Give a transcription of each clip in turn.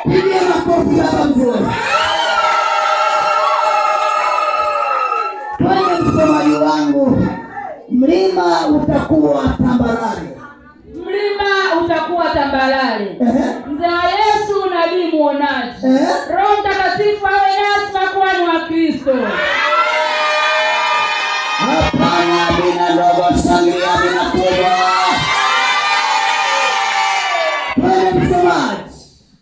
Pigia makofi baba mzuri. Twende msomaji wangu. Mlima utakuwa tambarare. Mlima utakuwa tambarare. Mzee wa Yesu nabii muonaji. Roho Mtakatifu awe nasi makuhani wa Kristo. Hapana bina ndogo shangilia bina kubwa. Twende msomaji.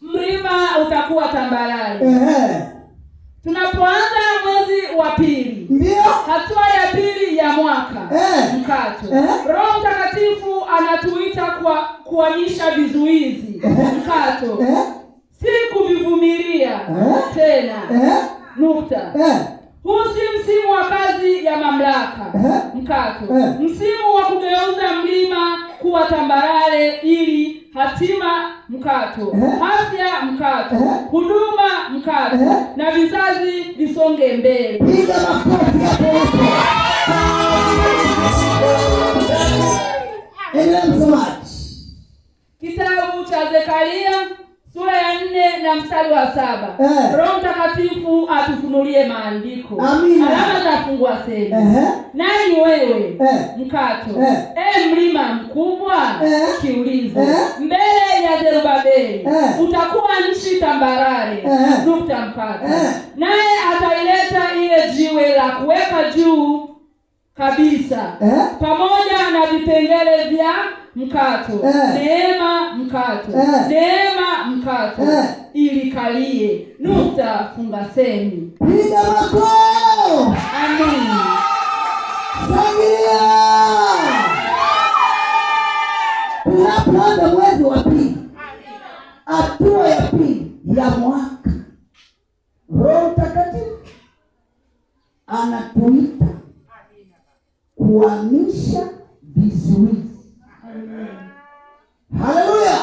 Mlima utakuwa tambarare. Tunapoanza mwezi wa pili, ndio hatua ya pili ya mwaka mkato, Roho Mtakatifu anatuita kuhamisha vizuizi mkato, si kuvivumilia tena nukta. Huu si msimu wa kazi ya mamlaka mkato, msimu wa kugeuza mlima kuwa tambarare ili hatima mkato, afya mkato, huduma mkato, na vizazi visonge mbele. Piga makofi hapo. Msomaji. Kitabu cha Zekaria sura ya 4 na mstari wa 7. Roho Mtakatifu atufunulie maandiko. Alama za fungua sema. Nani wewe mkato? Mlima mkubwa kiulizo. Mbele ya Zerubabeli utakuwa nchi tambarare nukta mkato. Naye ataileta ile jiwe la kuweka juu kabisa pamoja na vipengele vya mkato, neema mkato, neema mkato, ili kalie nukta funga semi. Piga makofi. Amen. Shangilia. Tunapoanza mwezi wa pili, hatua ya pili ya mwaka, Roho Mtakatifu anatuita kuhamisha vizuizi. Haleluya.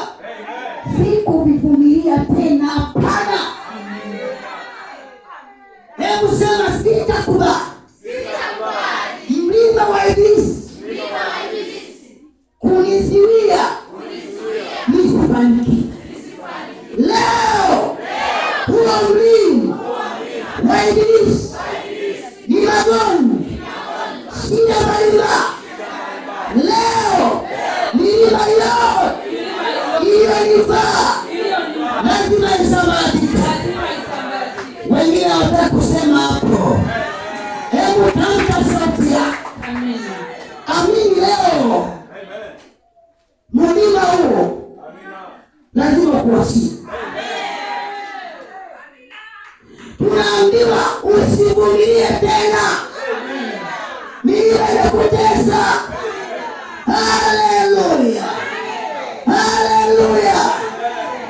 Si kuvivumilia tena, hapana. Hebu sema sitakubali. Mlima wa Ibilisi kunizuia nisifanikiwe. Leo huo mlima wa Ibilisi ni magonjwa, shida mbalimbali. Leo milima hiyo nifaa lazima isambaratika. Wengine hawataka kusema hapo. Hebu tamka sauti yako. Amini leo mlima huo lazima kuwasili. Tunaambiwa usivumilie tena, milima inakutesa. Haleluya. Haleluya.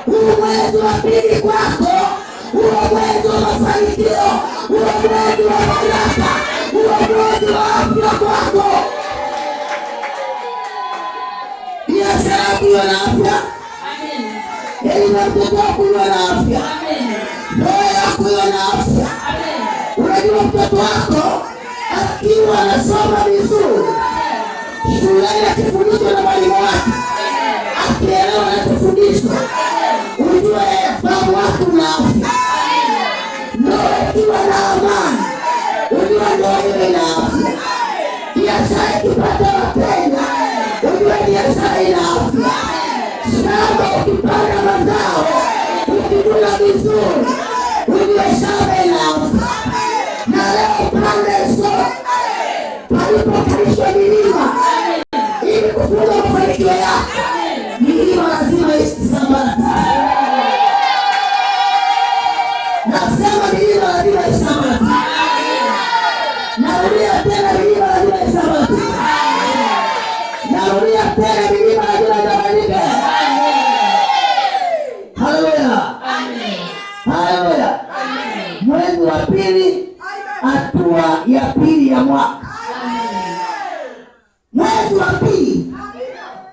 Huu mwezi wa pili kwako, huu mwezi wa mafanikio, huu mwezi wa baraka, huu mwezi wa afya kwako. Biashara kuwa na afya. Elimu ya mtoto kuwa na afya. Ndoa yako kuwa na afya. Unajua mtoto wako akiwa anasoma vizuri, shuleni akifundishwa na mwalimu wake, akielewa anachofundishwa, ujue fahamu wako na afya. Ndoa ikiwa na amani, ujue ndoa hiyo ina afya. Biashara ikipata wateja, ujue biashara ina afya. Shamba ukipanda mazao, ukivuna vizuri, ujue shamba ina afya. Na leo pande zote palipokalishwa milima ili kufunga mafanikio yako, milima lazima isambaratika. Nasema milima lazima isambaratika. Narudia tena, milima lazima isambaratika. Narudia tena, milima lazima isambaratika. Haleluya. Haleluya. Mwezi wa pili, hatua ya pili ya mwaka. Mwezi wa pili